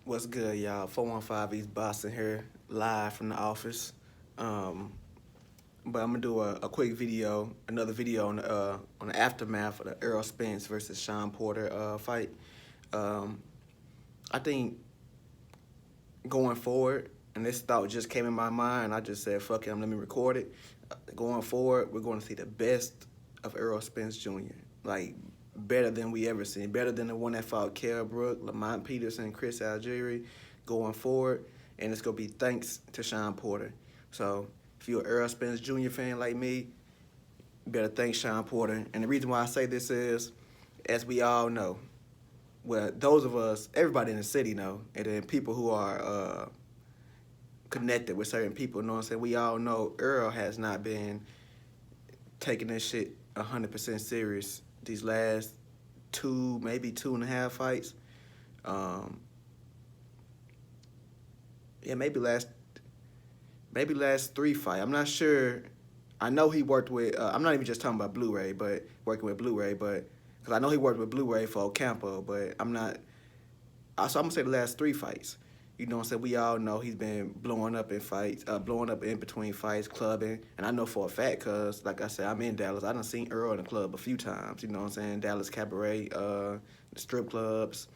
What's good, y'all? 415 East Boston here, live from the office. Um, but I'm gonna do a quick video, another video on the aftermath of the Errol Spence versus Shawn Porter fight. Um, I think going forward, and this thought just came in my mind. I just said, "Fuck it, let me record it." Going forward, we're going to see the best of Errol Spence Jr. Like better than we ever seen, better than the one that fought Kell Brook, Lamont Peterson, Chris Algieri. Going forward, and it's gonna be thanks to Shawn Porter. So if you're an Errol Spence Jr. fan like me, you better thank Shawn Porter. And the reason why I say this is, as we all know, well, those of us, everybody in the city know, and then people who are connected with certain people, you know what I'm saying? We all know Earl has not been taking this shit 100% serious these last two, maybe 2.5 fights. Um, yeah, maybe last 3 fights. I'm not sure. I know he worked with. I'm not even just talking about Blu-ray, but working with Blu-ray, but because I know he worked with Blu-ray for Ocampo, but I'm not. So I'm gonna say the last 3 fights. You know what I'm saying? We all know he's been blowing up in fights, blowing up in between fights, clubbing. And I know for a fact, cause like I said, I'm in Dallas. I done seen Earl in the club a few times. You know what I'm saying? Dallas Cabaret, the strip clubs.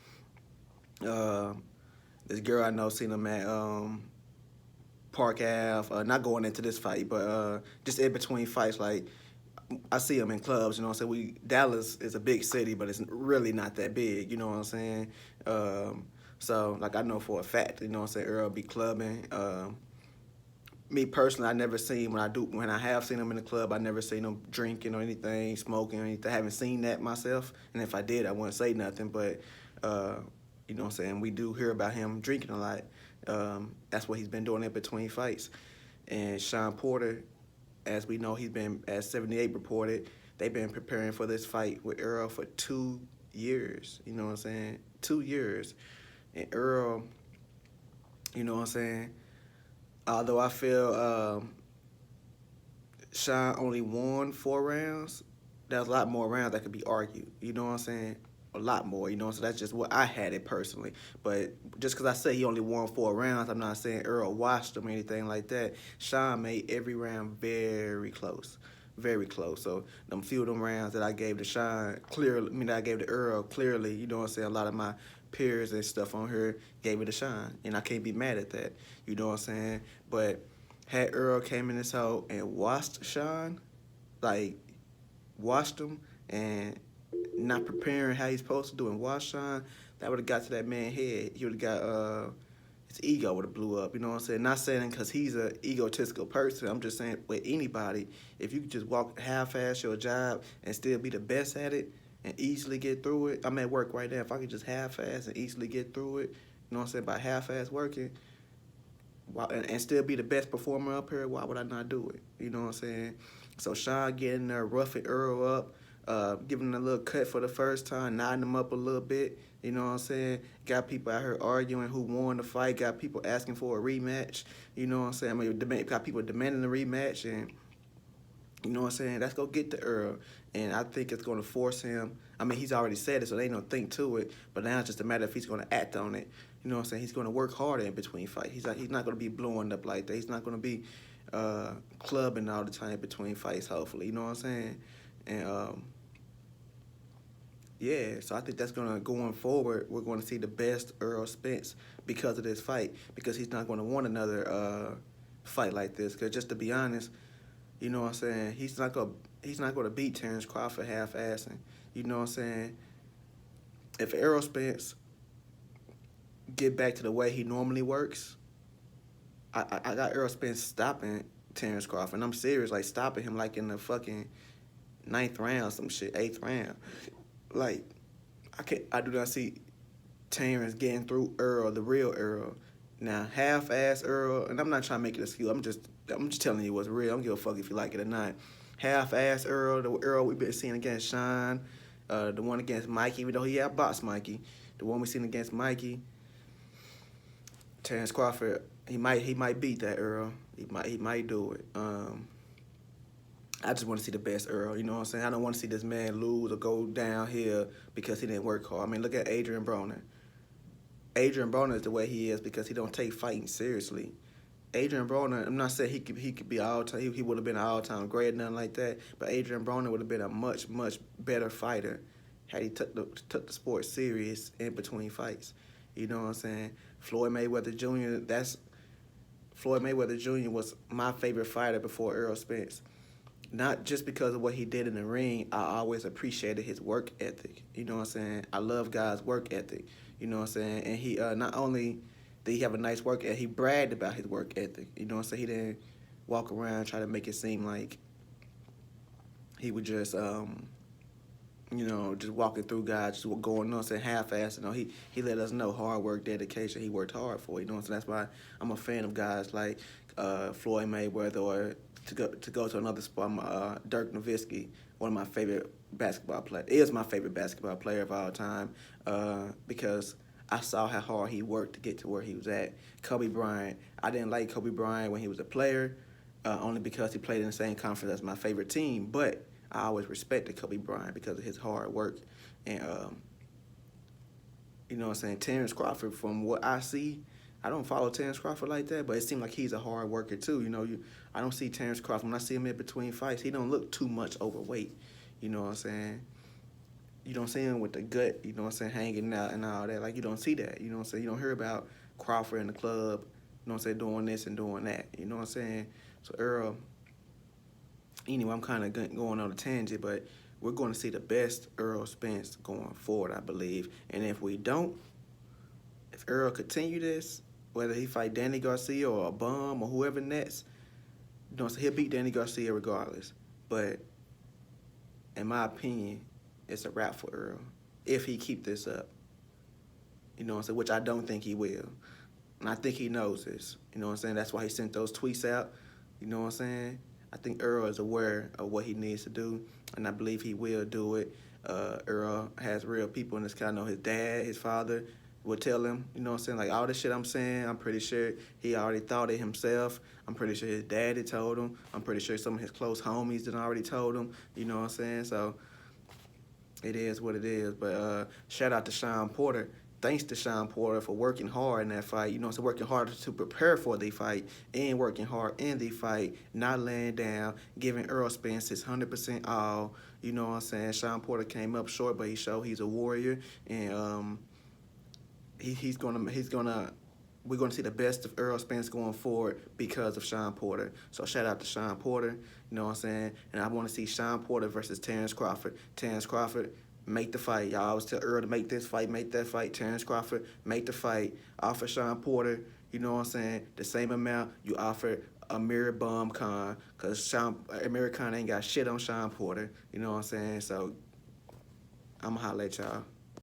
Uh, this girl I know seen him at Park Ave. Not going into this fight, but just in between fights, like I see him in clubs. You know what I'm saying? Dallas is a big city, but it's really not that big. You know what I'm saying? So like I know for a fact, you know what I'm saying, Earl be clubbing. Me personally, I never seen when I have seen him in the club, I never seen him drinking or anything, smoking or anything. I haven't seen that myself, and if I did, I wouldn't say nothing. But you know what I'm saying, we do hear about him drinking a lot. That's what he's been doing in between fights. And Shawn Porter, as we know, he's been, as 78 reported, they've been preparing for this fight with Earl for 2 years. You know what I'm saying? 2 years. And Earl, you know what I'm saying? Although I feel Shawn only won 4 rounds, there's a lot more rounds that could be argued. You know what I'm saying? A lot more, you know, so that's just what I had it personally. But just because I say he only won 4 rounds, I'm not saying Earl washed him or anything like that. Shawn made every round very close. Very close. So them few of them rounds that I gave to Shawn clearly, that I gave to Earl clearly, you know what I'm saying, a lot of my peers and stuff on here gave it to Shawn. And I can't be mad at that. You know what I'm saying? But had Earl came in this hole and washed Shawn, like washed him and not preparing how he's supposed to do and wash Shawn, that would have got to that man's head. He would have got his ego would have blew up. You know what I'm saying? Not saying because he's an egotistical person. I'm just saying with anybody, if you could just walk half-ass your job and still be the best at it and easily get through it. I'm at work right now. If I could just half-ass and easily get through it, you know what I'm saying, by half-ass working, and still be the best performer up here, why would I not do it? You know what I'm saying? So Shawn getting there, roughing Earl up, giving him a little cut for the first time, nodding him up a little bit. You know what I'm saying? Got people out here arguing who won the fight. Got people asking for a rematch. You know what I'm saying? I mean, got people demanding a rematch, and you know what I'm saying? Let's go get the Earl. And I think it's going to force him. I mean, he's already said it, so there ain't no think to it. But now it's just a matter if he's going to act on it. You know what I'm saying? He's going to work harder in between fights. He's not going to be blowing up like that. He's not going to be clubbing all the time between fights, hopefully. You know what I'm saying? And yeah, so I think that's going to, going forward, we're going to see the best Errol Spence because of this fight. Because he's not going to want another fight like this. Because just to be honest, you know what I'm saying, he's not going to beat Terrence Crawford half-assing. You know what I'm saying? If Errol Spence get back to the way he normally works, I got Errol Spence stopping Terrence Crawford. And I'm serious, like stopping him like in the fucking 9th round, some shit, 8th round. Like, I do not see Terrence getting through Earl, the real Earl. Now, half-ass Earl, and I'm not trying to make it a excuse. I'm just telling you what's real. I don't give a fuck if you like it or not. Half-ass Earl, the Earl we've been seeing against Shawn, the one against Mikey, even though he outboxed Mikey. The one we seen against Mikey, Terrence Crawford, he might beat that Earl. He might do it. I just want to see the best Earl, you know what I'm saying? I don't want to see this man lose or go downhill because he didn't work hard. I mean, look at Adrian Broner. Adrian Broner is the way he is because he don't take fighting seriously. Adrian Broner, I'm not saying he could be all time. He would have been an all time great, nothing like that. But Adrian Broner would have been a much better fighter had he took the sport serious in between fights. You know what I'm saying? Floyd Mayweather Jr. Floyd Mayweather Jr. was my favorite fighter before Errol Spence. Not just because of what he did in the ring, I always appreciated his work ethic. You know what I'm saying? I love guys' work ethic. You know what I'm saying? And he not only did he have a nice work ethic, he bragged about his work ethic. You know what I'm saying? He didn't walk around and try to make it seem like he would just just walking through guys, just going on, saying half-assed. He let us know hard work, dedication. He worked hard for it. You know what I'm saying? That's why I'm a fan of guys like Floyd Mayweather, or to go to another spot, Dirk Nowitzki, one of my favorite basketball players. Is my favorite basketball player of all time because I saw how hard he worked to get to where he was at. Kobe Bryant. I didn't like Kobe Bryant when he was a player, only because he played in the same conference as my favorite team, but I always respected Kobe Bryant because of his hard work. And, you know what I'm saying, Terrence Crawford, from what I see, I don't follow Terrence Crawford like that, but it seems like he's a hard worker too. I don't see Terrence Crawford, when I see him in between fights, he don't look too much overweight. You know what I'm saying? You don't see him with the gut, you know what I'm saying, hanging out and all that. Like, you don't see that. You know what I'm saying? You don't hear about Crawford in the club, you know what I'm saying, doing this and doing that. You know what I'm saying? So Earl, anyway, I'm kind of going on a tangent, but we're going to see the best Errol Spence going forward, I believe. And if Earl continue this, whether he fight Danny Garcia or a bum or whoever next, he'll beat Danny Garcia regardless. But in my opinion, it's a wrap for Earl if he keep this up. You know what I'm saying? Which I don't think he will. And I think he knows this. You know what I'm saying? That's why he sent those tweets out. You know what I'm saying? I think Earl is aware of what he needs to do, and I believe he will do it. Earl has real people in this kind. I know his dad, his father would tell him, you know what I'm saying? Like, all this shit I'm saying, I'm pretty sure he already thought it himself. I'm pretty sure his daddy told him. I'm pretty sure some of his close homies done already told him. You know what I'm saying? So it is what it is. But shout out to Shawn Porter. Thanks to Shawn Porter for working hard in that fight. You know, so working hard to prepare for the fight and working hard in the fight, not laying down, giving Errol Spence his 100% all. You know what I'm saying? Shawn Porter came up short, but he showed he's a warrior, and we're gonna see the best of Errol Spence going forward because of Shawn Porter. So shout out to Shawn Porter. You know what I'm saying? And I want to see Shawn Porter versus Terrence Crawford. Terrence Crawford, make the fight. Y'all always tell Earl to make this fight, make that fight. Terrence Crawford, make the fight. Offer Shawn Porter, you know what I'm saying, the same amount you offer Amir Bum Khan, because Amir Khan ain't got shit on Shawn Porter. You know what I'm saying? So I'm going to holler at y'all.